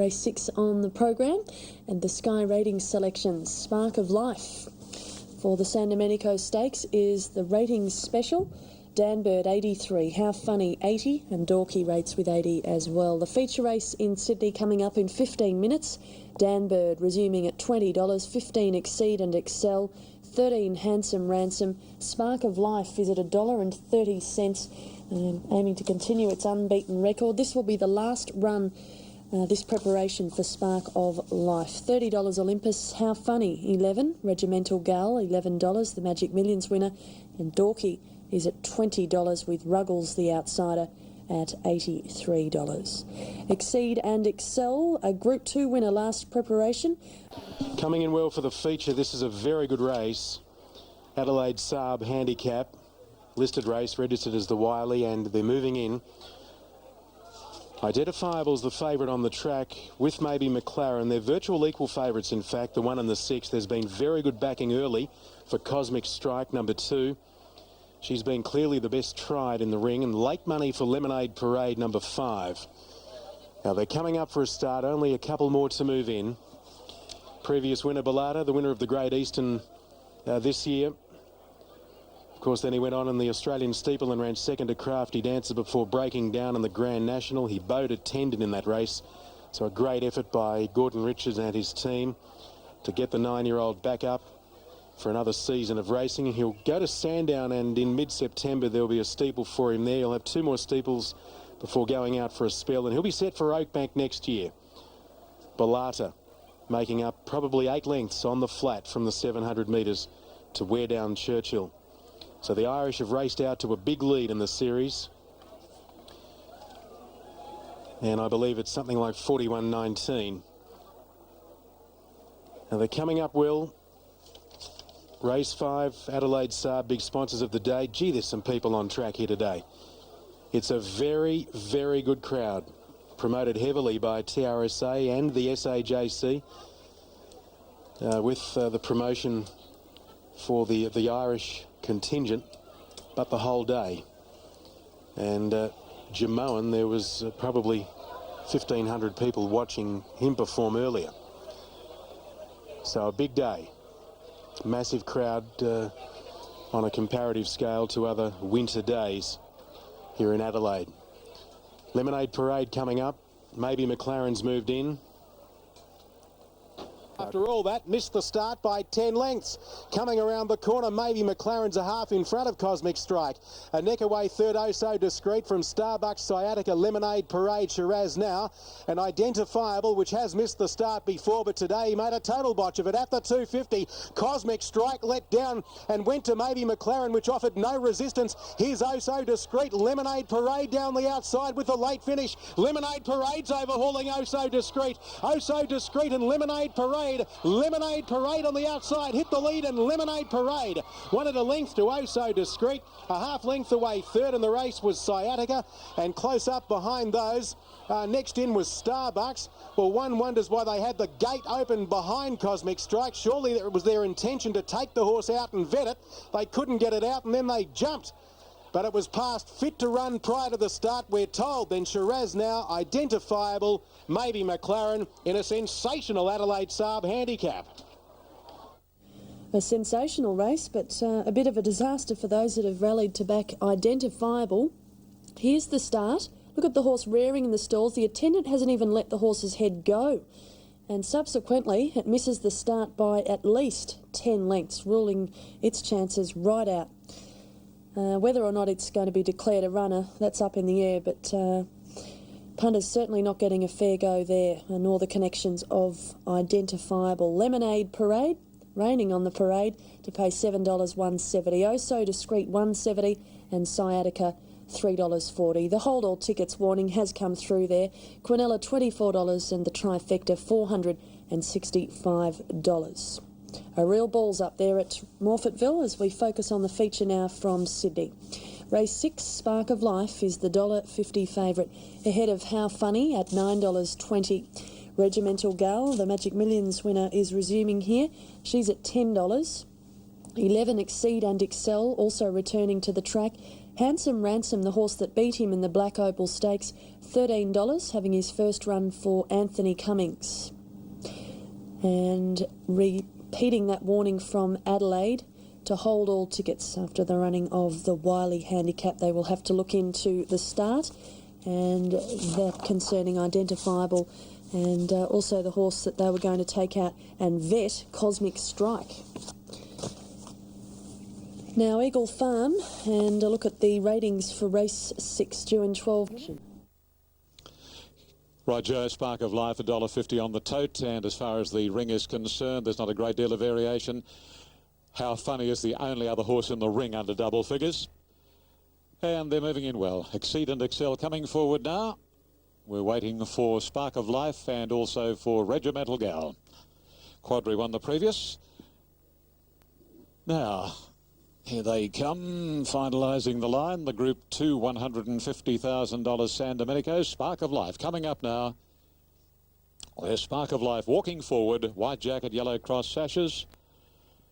Race 6 on the program, and the Sky Ratings selections. Spark of Life for the San Domenico Stakes is the ratings special. Danbird 83, How Funny 80, and Dorky rates with 80 as well. The feature race in Sydney coming up in 15 minutes. Danbird resuming at $20, 15 Exceed and Excel, 13 Handsome Ransom. Spark of Life is at $1.30, aiming to continue its unbeaten record. This will be the last run, this preparation for Spark of Life. $30 Olympus, How Funny 11, Regimental Gal $11, the Magic Millions winner, and Dorky is at $20 with Ruggles the outsider at $83. Exceed and Excel, a Group 2 winner last preparation. Coming in well for the feature, this is a very good race. Adelaide Saab handicap, listed race, registered as the Wiley, and they're moving in. Identifiable's the favourite on the track with maybe McLaren. They're virtual equal favourites, in fact, the 1 and the 6. There's been very good backing early for Cosmic Strike, number 2. She's been clearly the best tried in the ring, and late money for Lemonade Parade, number 5. Now, they're coming up for a start, only a couple more to move in. Previous winner, Bellata, the winner of the Great Eastern this year. Of course, then he went on in the Australian Steeple and ran second to Crafty Dancer before breaking down in the Grand National. He bowed a tendon in that race. So a great effort by Gordon Richards and his team to get the 9-year-old back up for another season of racing. He'll go to Sandown, and in mid-September there'll be a steeple for him there. He'll have 2 more steeples before going out for a spell, and he'll be set for Oakbank next year. Bellata making up probably 8 lengths on the flat from the 700 metres to wear down Churchill. So the Irish have raced out to a big lead in the series. And I believe it's something like 41-19. Now they're coming up well. Race 5, Adelaide Saab, big sponsors of the day. Gee, there's some people on track here today. It's a very, very good crowd, promoted heavily by TRSA and the SAJC, with the promotion for the Irish contingent, but the whole day. And Jamoan, there was probably 1,500 people watching him perform earlier. So a big day. Massive crowd on a comparative scale to other winter days here in Adelaide. Lemonade Parade coming up. Maybe McLaren's moved in. After all that, missed the start by 10 lengths. Coming around the corner, maybe McLaren's a half in front of Cosmic Strike. A neck away third, Oh So Discreet from Starbucks, Sciatica, Lemonade Parade, Shiraz now. And Identifiable, which has missed the start before, but today he made a total botch of it at the 250. Cosmic Strike let down and went to maybe McLaren, which offered no resistance. Here's Oh So Discreet, Lemonade Parade down the outside with the late finish. Lemonade Parade's overhauling Oh So Discreet. Oh So Discreet and Lemonade Parade. Lemonade Parade on the outside hit the lead, and Lemonade Parade wanted a length to Oh So Discreet. A half length away third, and the race was Sciatica, and close up behind those. Next in was Starbucks. Well, one wonders why they had the gate open behind Cosmic Strike. Surely it was their intention to take the horse out and vet it. They couldn't get it out, and then they jumped. But it was past fit to run prior to the start, we're told. Then Shiraz now, Identifiable, maybe McLaren in a sensational Adelaide Saab handicap. A sensational race, but a bit of a disaster for those that have rallied to back Identifiable. Here's the start. Look at the horse rearing in the stalls. The attendant hasn't even let the horse's head go. And subsequently, it misses the start by at least 10 lengths, ruling its chances right out. Whether or not it's going to be declared a runner, that's up in the air, but punters certainly not getting a fair go there, nor the connections of Identifiable. Lemonade Parade, reigning on the parade, to pay $7.170. Oh So Discreet $1.70, and Sciatica $3.40. The hold all tickets warning has come through there. Quinella $24, and the trifecta $465. A real balls up there at Morphettville as we focus on the feature now from Sydney. Race 6, Spark of Life, is the $1.50 favourite, ahead of How Funny at $9.20. Regimental Gal, the Magic Millions winner, is resuming here. She's at $10. 11 Exceed and Excel also returning to the track. Handsome Ransom, the horse that beat him in the Black Opal Stakes, $13, having his first run for Anthony Cummings. And repeating that warning from Adelaide to hold all tickets after the running of the Wiley Handicap. They will have to look into the start and that concerning Identifiable, and also the horse that they were going to take out and vet, Cosmic Strike. Now Eagle Farm, and a look at the ratings for race 6 due in 12. Right, Joe, Spark of Life, $1.50 on the tote, and as far as the ring is concerned, there's not a great deal of variation. How Funny is the only other horse in the ring under double figures. And they're moving in well. Exceed and Excel coming forward now. We're waiting for Spark of Life and also for Regimental Gal. Quadri won the previous. Now, here they come, finalising the line. The Group 2 $150,000 San Domenico. Spark of Life coming up now. There's Spark of Life walking forward. White jacket, yellow cross sashes.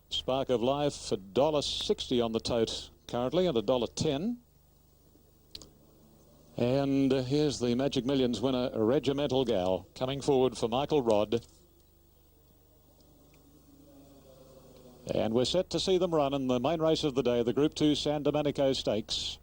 Spark of Life, $1.60 on the tote currently, and $1.10. And here's the Magic Millions winner, Regimental Gal, coming forward for Michael Rodd. And we're set to see them run in the main race of the day, the Group 2 San Domenico Stakes.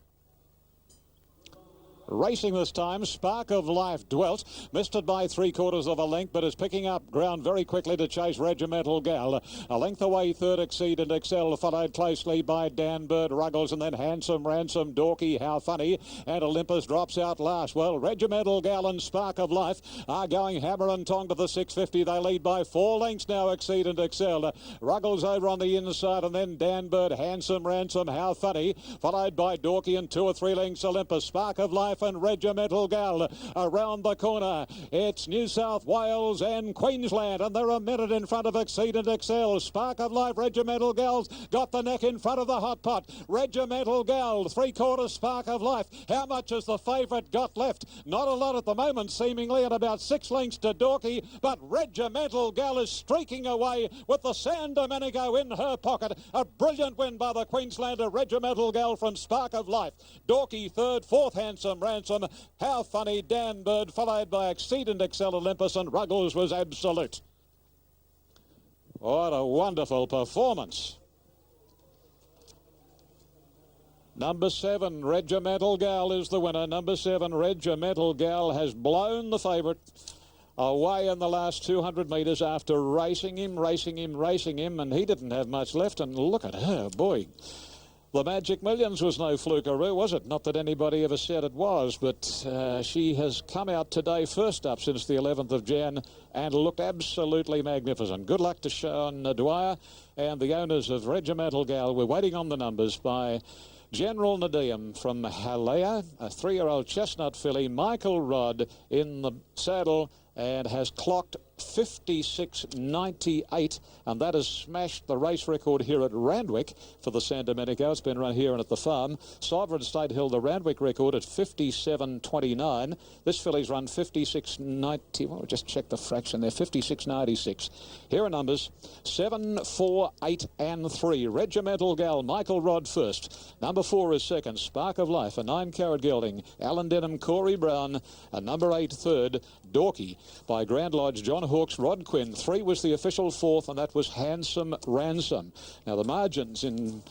Racing this time, Spark of Life dwelt, missed it by 3/4 of a length, but is picking up ground very quickly to chase Regimental Gal. A length away, third Exceed and Excel, followed closely by Dan Bird, Ruggles, and then Handsome Ransom, Dorky, How Funny, and Olympus drops out last. Well, Regimental Gal and Spark of Life are going hammer and tong to the 650. They lead by 4 lengths now, Exceed and Excel. Ruggles over on the inside, and then Dan Bird, Handsome Ransom, How Funny, followed by Dorky and 2 or 3 lengths Olympus. Spark of Life and Regimental Gal around the corner. It's New South Wales and Queensland, and they're a minute in front of Exceed and Excel. Spark of Life, Regimental Gal's got the neck in front of the hot pot. Regimental Gal, 3/4 Spark of Life. How much has the favourite got left? Not a lot at the moment, seemingly, and about 6 lengths to Dorky, but Regimental Gal is streaking away with the San Domenico in her pocket. A brilliant win by the Queenslander, Regimental Gal from Spark of Life. Dorky third, 4th Handsome Ransom, How Funny, Dan Bird, followed by Exceed and Excel, Olympus, and Ruggles was Absolute. What a wonderful performance. Number 7, Regimental Gal is the winner. Number 7, Regimental Gal has blown the favourite away in the last 200 metres after racing him, and he didn't have much left. And look at her, boy. The Magic Millions was no flukeroo, was it? Not that anybody ever said it was, but she has come out today first up since the 11th of Jan and looked absolutely magnificent. Good luck to Sean Dwyer and the owners of Regimental Gal. We're waiting on the numbers by General Nadeem from Halea, a 3-year-old chestnut filly. Michael Rodd in the saddle and has clocked 56.98, and that has smashed the race record here at Randwick for the San Domenico. It's been run here and at the farm. Sovereign State held the Randwick record at 57.29. This filly's run 56.90. Well, just check the fraction there, 56.96. Here are numbers 7, 4, 8 and 3. Regimental Gal, Michael Rodd first. Number 4 is second, Spark of Life, a 9-carat gelding. Alan Denham, Corey Brown, a number 8 third, Dorky by Grand Lodge, John Hawkes, Rod Quinn. 3 was the official 4th, and that was Handsome Ransom. Now the margin in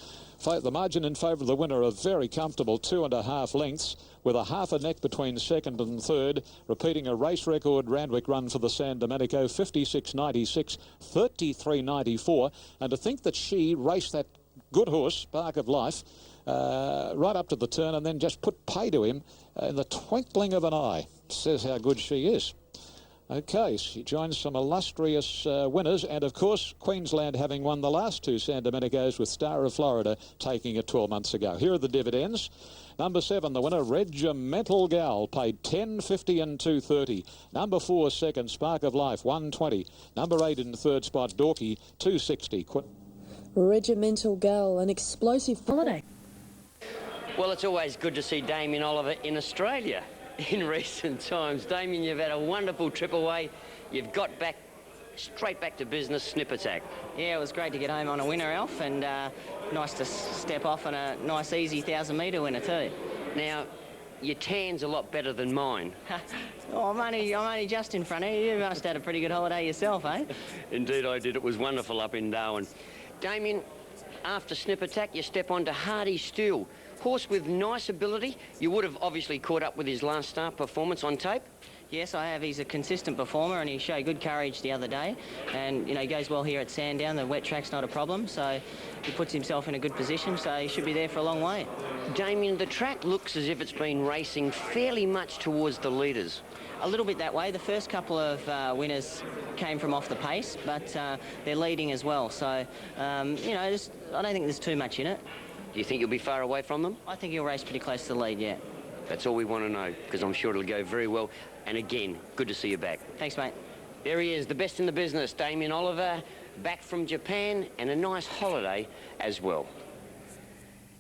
favour of the winner are very comfortable, 2.5 lengths, with a half a neck between second and third, repeating a race record Randwick run for the San Domenico, 56.96, 33.94, and to think that she raced that good horse, Spark of Life, right up to the turn and then just put pay to him in the twinkling of an eye. Says how good she is. Okay, she joins some illustrious winners, and of course Queensland having won the last 2 San Domenicos, with Star of Florida taking it 12 months ago. Here are the dividends. Number 7, the winner, Regimental Gal, paid $10.50 and $2.30. Number 4, second, Spark of Life, $1.20. Number 8 in the third spot, Dorky, $2.60. Regimental Gal, an explosive holiday. Well, it's always good to see Damien Oliver in Australia in recent times. Damien, you've had a wonderful trip away. You've got back straight back to business, Snip Attack. Yeah, it was great to get home on a winner, Alf, and nice to step off on a nice easy 1,000-metre winner too. Now, your tan's a lot better than mine. Oh, I'm only just in front of you. You must have had a pretty good holiday yourself, eh? Indeed I did. It was wonderful up in Darwin. Damien, after Snip Attack, you step onto Hardy Steel. Horse with nice ability. You would have obviously caught up with his last start performance on tape. Yes, I have. He's a consistent performer and he showed good courage the other day. And, you know, he goes well here at Sandown. The wet track's not a problem, so he puts himself in a good position, so he should be there for a long way. Damien, the track looks as if it's been racing fairly much towards the leaders. A little bit that way. The first couple of winners came from off the pace, but they're leading as well. So, you know, I don't think there's too much in it. Do you think you'll be far away from them? I think he'll race pretty close to the lead, yeah. That's all we want to know, because I'm sure it'll go very well. And again, good to see you back. Thanks, mate. There he is, the best in the business, Damien Oliver, back from Japan, and a nice holiday as well.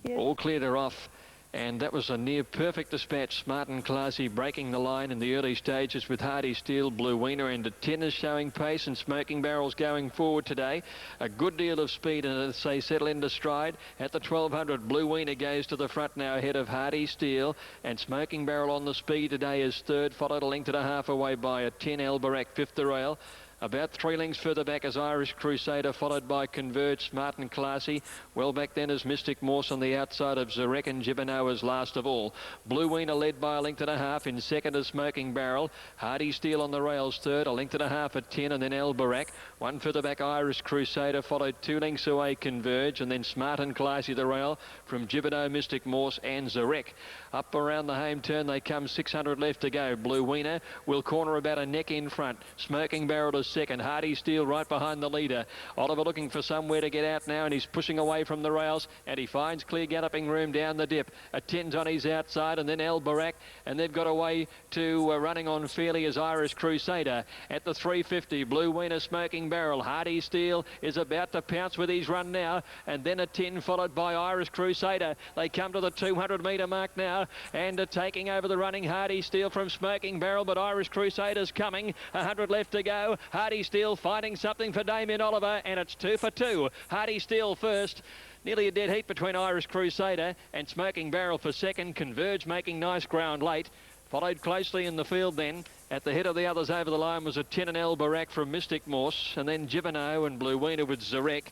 Yeah. All cleared her off, and that was a near perfect dispatch. Smart and Classy breaking the line in the early stages with Hardy Steel, Blue Wiener, and Tennis showing pace, and Smoking Barrels going forward today. A good deal of speed, and as they settle into stride at the 1200, Blue Wiener goes to the front now ahead of Hardy Steel, and Smoking Barrel on the speed today is third, followed a length and a half away by a 10 Albarak, fifth the rail. About 3 lengths further back is Irish Crusader, followed by Converge, Smart and Classy. Well back then is Mystic Morse on the outside of Zarek, and Gibano is last of all. Blue Wiener led by a length and a half. In second is Smoking Barrel. Hardy Steel on the rails third, a length and a half at 10, and then Albarak. One further back Irish Crusader, followed 2 lengths away Converge, and then Smart and Classy the rail from Gibano, Mystic Morse and Zarek. Up around the home turn they come, 600 left to go. Blue Wiener will corner about a neck in front. Smoking Barrel is second. Hardy Steel right behind the leader. Oliver looking for somewhere to get out now, and he's pushing away from the rails, and he finds clear galloping room down the dip. A 10's on his outside, and then Albarak, and they've got away to running on fairly as Irish Crusader. At the 350, Blue Wiener, Smoking Barrel. Hardy Steel is about to pounce with his run now, and then a 10 followed by Irish Crusader. They come to the 200-metre mark now, and taking over the running Hardy Steel from Smoking Barrel, but Irish Crusader's coming. 100 left to go. Hardy Steel finding something for Damien Oliver, and it's 2 for 2. Hardy Steel first. Nearly a dead heat between Irish Crusader and Smoking Barrel for second. Converge making nice ground late. Followed closely in the field then. At the head of the others over the line was a 10 and Albarak from Mystic Morse, and then Gibano and Blue Wiener with Zarek.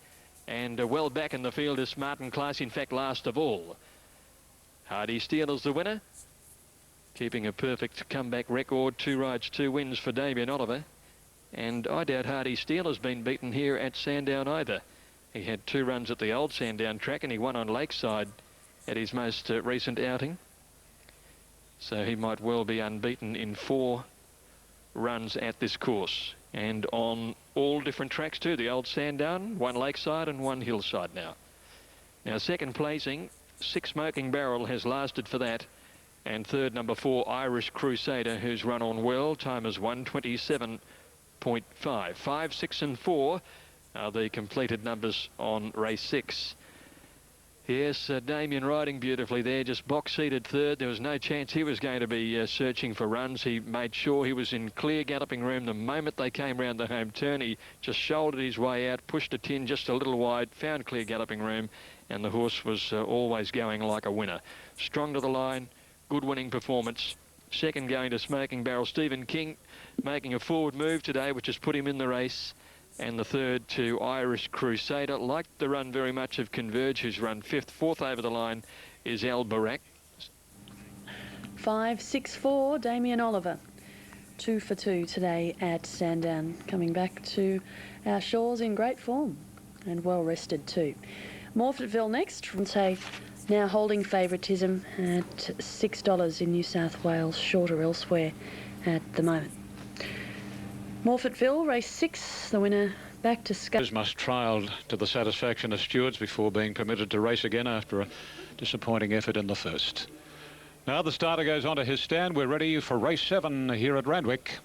And well back in the field is Smart and Classy, in fact last of all. Hardy Steel is the winner, keeping a perfect comeback record. 2 rides, 2 wins for Damien Oliver. And I doubt Hardy Steel has been beaten here at Sandown either. He had 2 runs at the old Sandown track, and he won on Lakeside at his most recent outing. So he might well be unbeaten in 4 runs at this course, and on all different tracks too. The old Sandown, 1 Lakeside and 1 Hillside now. Now second placing, 6 Smoking Barrel has lasted for that, and third number 4 Irish Crusader, who's run on well. Time is 1:27.5. 5, 6 and 4 are the completed numbers on race 6. Yes, Damien riding beautifully there, just box-seated third. There was no chance he was going to be searching for runs. He made sure he was in clear galloping room the moment they came round the home turn. He just shouldered his way out, pushed a 10 just a little wide, found clear galloping room, and the horse was always going like a winner. Strong to the line, good winning performance. Second going to Smoking Barrel. Stephen King making a forward move today, which has put him in the race. And the third to Irish Crusader. Liked the run very much of Converge, who's run 5th. 4th over the line is Albarak. 5, 6, 4, Damien Oliver. 2 for 2 today at Sandown. Coming back to our shores in great form and well rested too. Morfettville next. Say now holding favouritism at $6 in New South Wales, shorter elsewhere at the moment. Morfettville, race 6, the winner back to Sky. Must trialled to the satisfaction of stewards before being permitted to race again after a disappointing effort in the first. Now the starter goes on to his stand. We're ready for race 7 here at Randwick.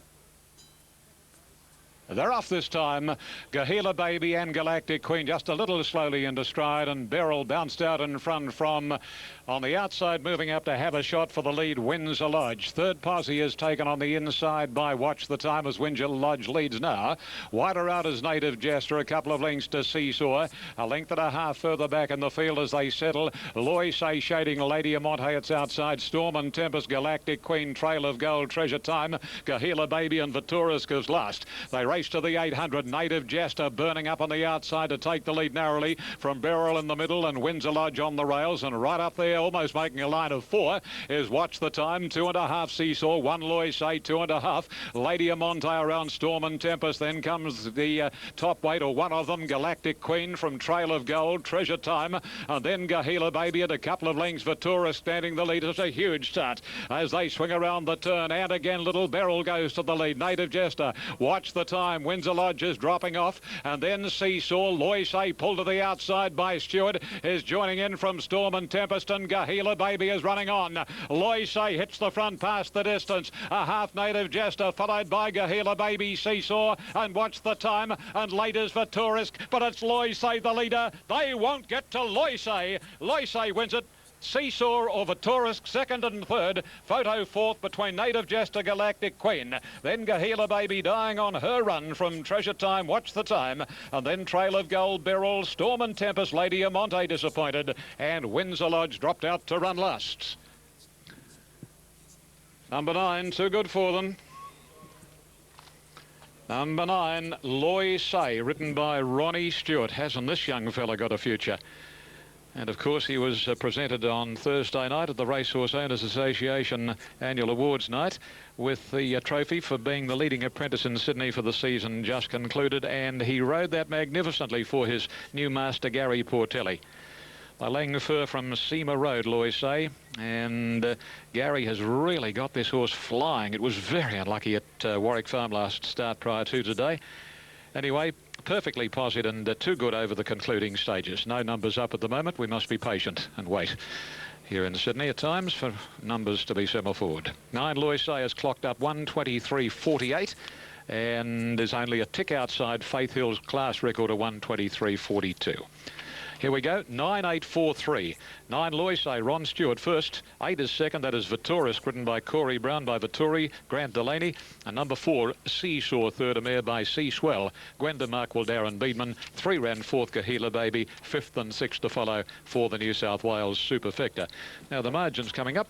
They're off this time. Gahila Baby and Galactic Queen just a little slowly into stride, and Beryl bounced out in front from on the outside, moving up to have a shot for the lead. Windsor Lodge. Third posse is taken on the inside by Watch the Time as Windsor Lodge leads now. Wider out is Native Jester, a couple of lengths to Seesaw. A length and a half further back in the field as they settle. Lois A shading Lady Amonte, it's outside. Storm and Tempest, Galactic Queen, Trail of Gold, Treasure Time, Gahila Baby and Vittorisk is last. They race to the 800. Native Jester burning up on the outside to take the lead narrowly from Beryl in the middle and Windsor Lodge on the rails, and right up there almost making a line of 4 is Watch the Time, 2.5 Seesaw, 1 Lois A, 2.5 Lady Amonte around Storm and Tempest. Then comes the top weight, or one of them, Galactic Queen from Trail of Gold, Treasure Time, and then Gahila Baby at a couple of lengths. Vittorisk standing the lead. It's a huge start as they swing around the turn, and again Little Beryl goes to the lead. Native Jester, Watch the Time, Windsor Lodge is dropping off, and then Seesaw. Lois A pulled to the outside by Stewart is joining in from Storm and Tempest, and Gahila Baby is running on. Lois A hits the front past the distance. A half Native Jester followed by Gahila Baby, Seesaw, and Watch the Time, and late is Vittorisk, but it's Lois A the leader. They won't get to Lois A. Lois A wins it. Seesaw or Vittorisk second and third. Photo fourth between Native Jester, Galactic Queen. Then Gahila Baby dying on her run from Treasure Time, Watch the Time. And then Trail of Gold, Beryl, Storm and Tempest, Lady Amonte disappointed. And Windsor Lodge dropped out to run last. Number 9, too good for them. Number 9, Lois A, written by Ronnie Stewart. Hasn't this young fella got a future? And of course he was presented on Thursday night at the Racehorse Owners Association Annual Awards Night with the trophy for being the leading apprentice in Sydney for the season just concluded, and he rode that magnificently for his new master Gary Portelli. By laying the fur from Sema Road, Lois A, and Gary has really got this horse flying. It was very unlucky at Warwick Farm last start prior to today. Anyway, perfectly positive and too good over the concluding stages. No numbers up at the moment. We must be patient and wait here in Sydney at times for numbers to be semaphore. 9 Lois A has clocked up 1:23.48 and is only a tick outside Faith Hill's class record of 1:23.42. Here we go, 9.843. 9 Lois A, Ron Stewart first. 8 is second, that is Vittorisk, ridden by Corey Brown by Vittori, Grant Delaney. And number 4, Seesaw, third, a mare by Sea Swell, Gwenda Markwell, Darren Beedman. 3 ran fourth, Gahila Baby. 5th and 6th to follow for the New South Wales Superfecta. Now the margins coming up.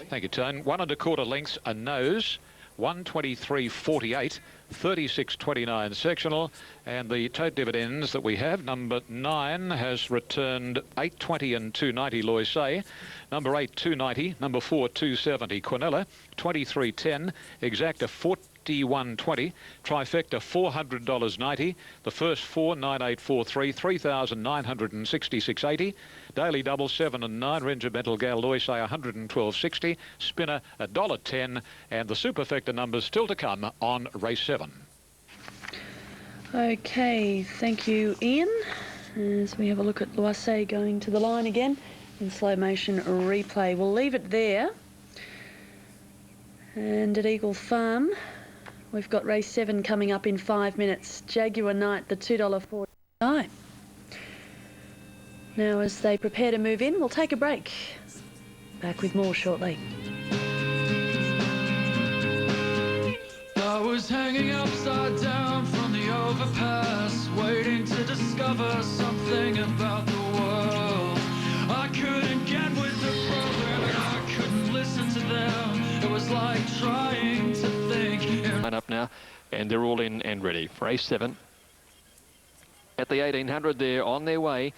Thank you, Tone. 1 1/4 lengths, a nose. 1:23.48, 36.29 sectional, and the tote dividends that we have. Number 9 has returned 8.20 and 2.90 Lois A. Number 8 2.90, number 4 2.70 Quinella, 23.10, Exacta 41.20, Trifecta $400.90, the first 4 9.843, 3,966.80, Daily Double 7 and 9, Regimental Gal Lois A 112.60, Spinner $1.10, and the Superfecta numbers still to come on race 7. Okay, thank you, Ian. As we have a look at Lois A going to the line again in slow motion replay. We'll leave it there. And at Eagle Farm, we've got race 7 coming up in 5 minutes. Jaguar Knight, the $2.49. Now, as they prepare to move in, we'll take a break. Back with more shortly. I was hanging upside down from the overpass, waiting to discover something about the world. I couldn't get with the program and I couldn't listen to them. It was like trying to think. Line up now, and they're all in and ready. Race 7. At the 1800, they're on their way.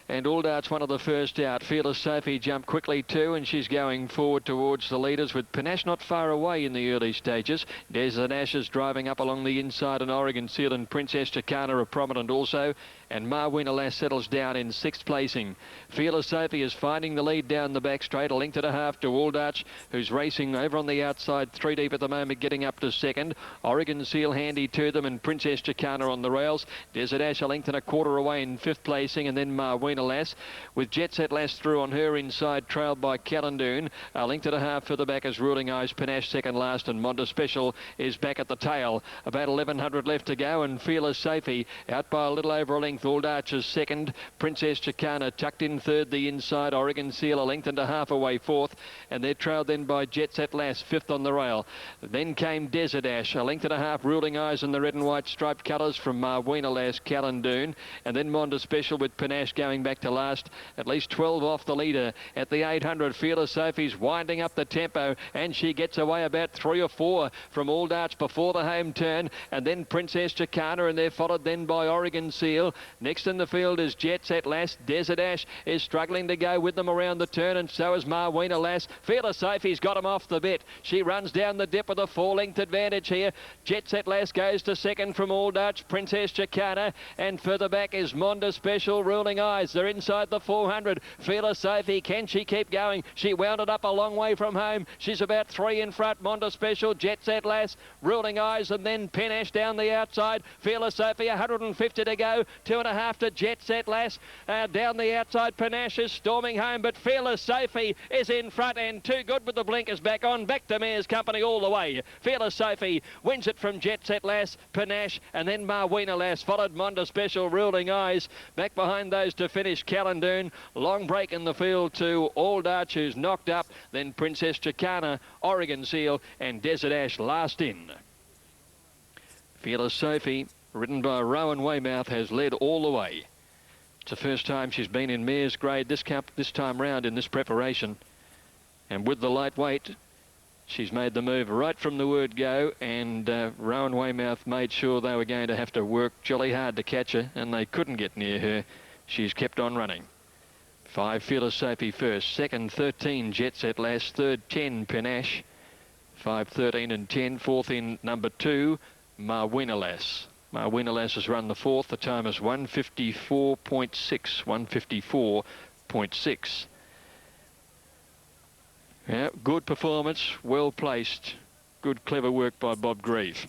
And All Darts one of the first out. Fearless Sophie jumped quickly too, and she's going forward towards the leaders with Panache not far away in the early stages. Desert Ashes driving up along the inside, and Oregon Seal and Princess Chicana are prominent also. And Marwin Alas settles down in 6th placing. Fearless Sophie is finding the lead down the back straight, a length and a half to All Darts, who's racing over on the outside 3 deep at the moment, getting up to 2nd. Oregon Seal handy to them, and Princess Chicana on the rails. Desert Ash a length and a quarter away in 5th placing, and then Marwin Marwena Lass, with Jet Set Lass through on her inside, trailed by Callandoon. A length and a half further back is Ruling Eyes, Panache second last, and Monda Special is back at the tail. About 1100 left to go, and Fearless Safety out by a little over a length. Old Archers second, Princess Chicana tucked in third, the inside. Oregon Seal a length and a half away fourth, and they're trailed then by Jet Set Lass, fifth on the rail. Then came Desert Ash, a length and a half, Ruling Eyes in the red and white striped colours from Marwena Lass, Callandoon, and then Monda Special with Panache going back to last, at least 12 off the leader. At the 800, Fearless Sophie's winding up the tempo, and she gets away about 3 or 4 from All Darts before the home turn, and then Princess Chicana, and they're followed then by Oregon Seal. Next in the field is Jet Set Lass. Desert Ash is struggling to go with them around the turn, and so is Marwena Lass. Fearless Sophie's got him off the bit. She runs down the dip with a 4-length advantage here. Jet Set Lass goes to second from All Dutch, Princess Chicana, and further back is Monda Special, Ruling Eyes. They're inside the 400. Fearless Sophie, can she keep going? She wound it up a long way from home. She's about 3 in front. Monda Special, Jet Set Lass, Ruling Eyes, and then Panache down the outside. Fearless Sophie, 150 to go. 2.5 to Jet Set Lass. Down the outside, Panache is storming home, but Fearless Sophie is in front, and too good with the blinkers back on. Back to Mayor's Company all the way. Fearless Sophie wins it from Jet Set Lass, Panache, and then Marwena Lass, followed Monda Special, Ruling Eyes. Back behind those to finish Callandoon. Long break in the field to All Darch, who's knocked up. Then Princess Chicana, Oregon Seal, and Desert Ash last in. Fearless Sophie, ridden by Rowan Weymouth, has led all the way. It's the first time she's been in Mayor's grade this time round in this preparation. And with the lightweight, she's made the move right from the word go, and Rowan Weymouth made sure they were going to have to work jolly hard to catch her, and they couldn't get near her. She's kept on running. 5, Fearless Sophie first. Second, 13, Jet Set Lass. Third, 10, Panache. 5, 13 and 10. Fourth in number 2, Marwena Lass. Marwena Lass has run the fourth. The time is 154.6. 154.6. Yeah, good performance, well placed. Good, clever work by Bob Grieve.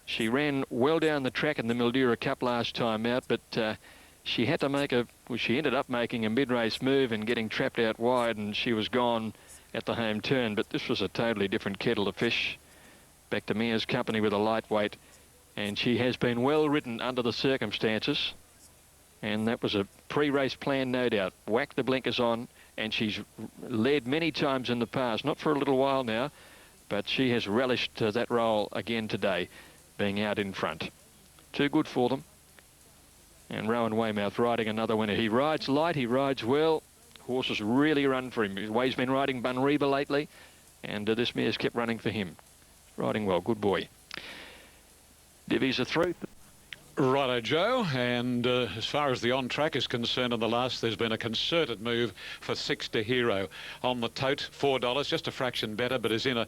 She ran well down the track in the Mildura Cup last time out, but she had to make she ended up making a mid-race move and getting trapped out wide, and she was gone at the home turn. But this was a totally different kettle of fish. Back to Mayor's Company with a lightweight, and she has been well ridden under the circumstances, and that was a pre-race plan, no doubt. Whack the blinkers on, and she's led many times in the past, not for a little while now, but she has relished that role again today, being out in front. Too good for them. And Rowan Weymouth riding another winner. He rides light, he rides well. Horses really run for him. He's been riding Bunreba lately, and this mare's kept running for him. Riding well, good boy. Divvies are through. Righto, Joe, and as far as the on-track is concerned in the last, there's been a concerted move for 6 to Hero. On the tote, $4, just a fraction better, but is in a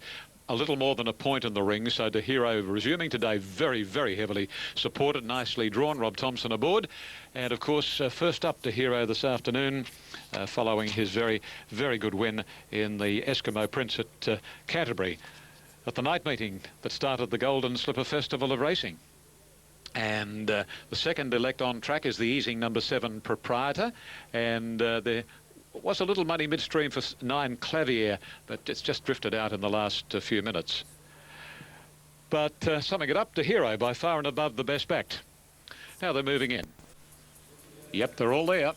little more than a point in the ring. So De Hero resuming today very, very heavily supported, nicely drawn. Rob Thompson aboard. And, of course, first up De Hero this afternoon, following his very, very good win in the Eskimo Prince at Canterbury at the night meeting that started the Golden Slipper Festival of Racing. And the second elect on track is the easing number 7 Proprietor, and there was a little money midstream for 9 Clavier, but it's just drifted out in the last few minutes. But summing it up, De Hero by far and above the best backed. Now they're moving in. Yep, they're all there.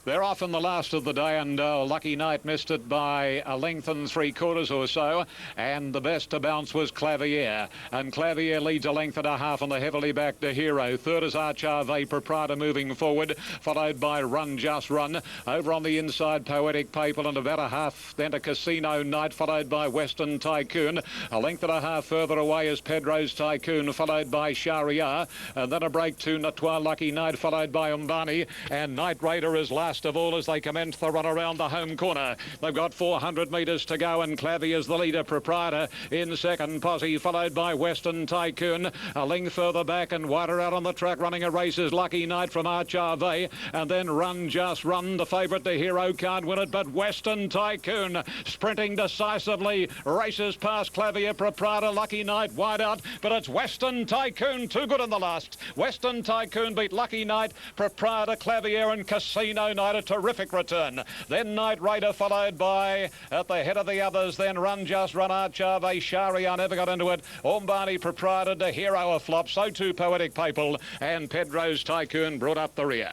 They're off in the last of the day, and Lucky Knight missed it by a length and 3/4 or so, and the best to bounce was Clavier, and Clavier leads a length and a half on the heavily backed De Hero. Third is Archave Proprietor moving forward, followed by Run Just Run. Over on the inside, Poetic Papal, and about a half then to Casino Night, followed by Western Tycoon. A length and a half further away is Pedro's Tycoon, followed by Sharia, and then a break to Natwa Lucky Knight, followed by Umbani, and Night Raider is last last of all as they commence the run around the home corner. They've got 400 metres to go, and Clavier's the leader. Proprietor in second, Posse, followed by Western Tycoon. A length further back and wider out on the track, running a race is Lucky Night from Archave, and then Run Just Run, the favourite. The Hero can't win it, but Western Tycoon sprinting decisively, races past Clavier. Proprietor, Lucky Night wide out, but it's Western Tycoon too good in the last. Western Tycoon beat Lucky Night, Proprietor, Clavier and Casino Night. A terrific return. Then Night Raider followed by, at the head of the others, then Run Just Run, Archave, Sharia never got into it. Umbani, Proprietor, De Hero a flop, so too Poetic Papal, and Pedro's Tycoon brought up the rear.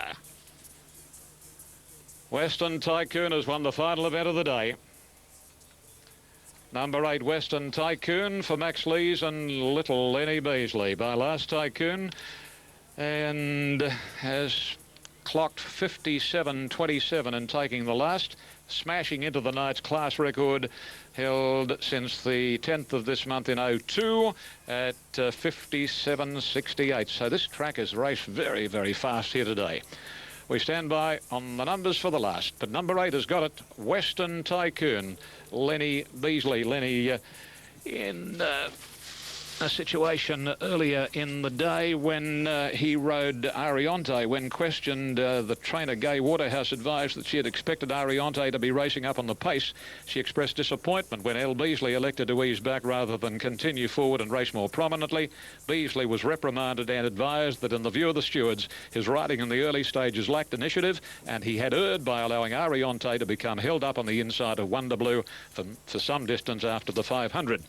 Western Tycoon has won the final event of the day. Number 8, Western Tycoon for Max Lees and little Lenny Beasley by Last Tycoon, and has clocked 57.27 in taking the last, smashing into the night's class record held since the 10th of this month in 02 at 57.68. So this track has raced very, very fast here today. We stand by on the numbers for the last, but number 8 has got it, Western Tycoon, Lenny Beasley. Lenny in a situation earlier in the day when he rode Ariante. When questioned, the trainer Gay Waterhouse advised that she had expected Ariante to be racing up on the pace. She expressed disappointment when L. Beasley elected to ease back rather than continue forward and race more prominently. Beasley was reprimanded and advised that in the view of the stewards, his riding in the early stages lacked initiative, and he had erred by allowing Ariante to become held up on the inside of Wonder Blue for some distance after the 500.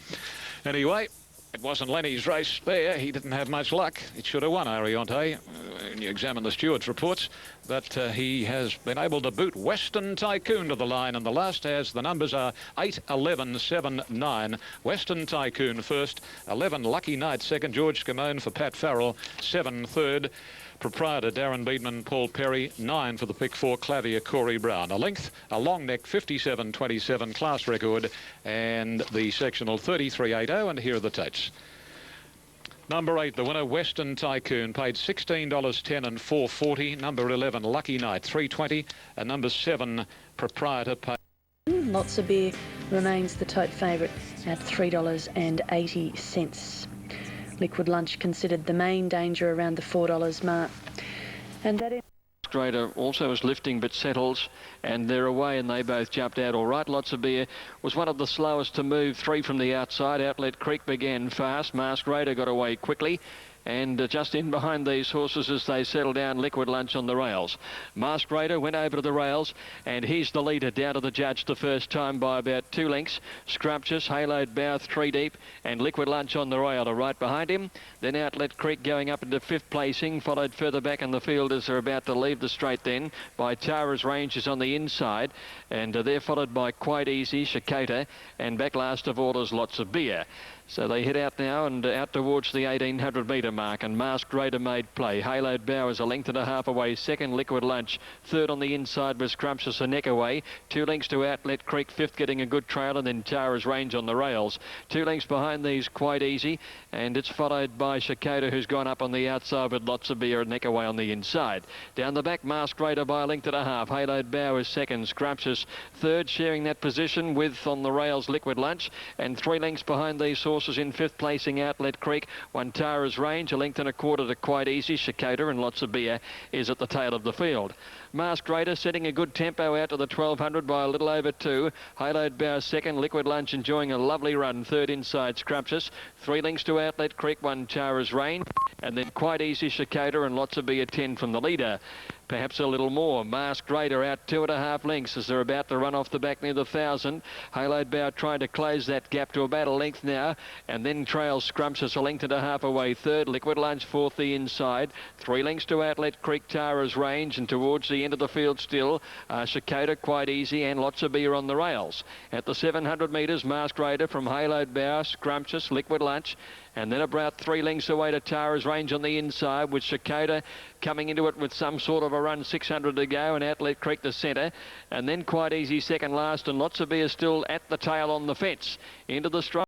Anyway, it wasn't Lenny's race there. He didn't have much luck. It should have won, Ariante, when you examine the stewards' reports. But he has been able to boot Western Tycoon to the line, and the last as the numbers are 8, 11, 7, 9. Western Tycoon first, 11 Lucky Night second, George Scamone for Pat Farrell, 7 third. Proprietor Darren Beedman, Paul Perry, 9 for the pick 4, Clavier, Corey Brown. A length, a long neck, 57.27 class record, and the sectional 33.80, and here are the totes. Number 8, the winner, Western Tycoon, paid $16.10 and $4.40. Number 11, Lucky Night, $3.20, and number 7, Proprietor, paid. Lots of Beer remains the tote favourite at $3.80. Liquid Lunch considered the main danger around the $4 mark. And that is... Grader also was lifting but settles, and they're away and they both jumped out all right. Lots of Beer was one of the slowest to move, 3 from the outside. Outlet Creek began fast. Mask Raider got away quickly. And just in behind these horses as they settle down, Liquid Lunch on the rails. Mask Raider went over to the rails, and he's the leader down to the judge the first time by about 2 lengths. Scrumptious, Haloed Bow 3 deep, and Liquid Lunch on the rail are right behind him. Then Outlet Creek going up into 5th placing, followed further back in the field as they're about to leave the straight then by Tara's Rangers on the inside, and they're followed by Quite Easy, Shikota, and back last of all is Lots of Beer. So they head out now and out towards the 1800 metre mark, and Masked Raider made play. Haloed Bow is a length and a half away. Second, Liquid Lunch. Third on the inside was Scrumptious, a neck away. 2 lengths to Outlet Creek. 5th getting a good trail, and then Tara's Range on the rails. 2 lengths behind these, Quite Easy, and it's followed by Shikota, who's gone up on the outside with Lots of Beer, a neck away on the inside. Down the back, Masked Raider by a length and a half. Haloed Bow is second. Scrumptious third, sharing that position with on the rails Liquid Lunch, and 3 lengths behind these horses in 5th placing Outlet Creek. One Tara's Range, a length and a quarter to Quite Easy. Shikota and Lots of Beer is at the tail of the field. Masked Raider setting a good tempo out to the 1200 by a little over 2. Haloed Bow second. Liquid Lunch enjoying a lovely run. Third inside Scrumptious. 3 lengths to Outlet Creek. One Tara's Range, and then Quite Easy, Shikota and Lots of Beer 10 from the leader. Perhaps a little more. Masked Raider out 2.5 lengths as they're about to run off the back near the 1000. Haloed Bow trying to close that gap to about a length now, and then trails Scrumptious a length and a half away. Third, Liquid Lunch fourth the inside. 3 lengths to Outlet Creek, Tara's Range, and towards the end of the field still, Shikota, Quite Easy, and Lots of Beer on the rails. At the 700 metres, Masked Raider from Haloed Bow, Scrumptious, Liquid Lunch, and then about 3 lengths away to Tara's Range on the inside, with Shikota coming into it with some sort of a run, 600 to go, and Outlet Creek the centre, and then Quite Easy second last, and Lots of Beer still at the tail on the fence. Into the strike.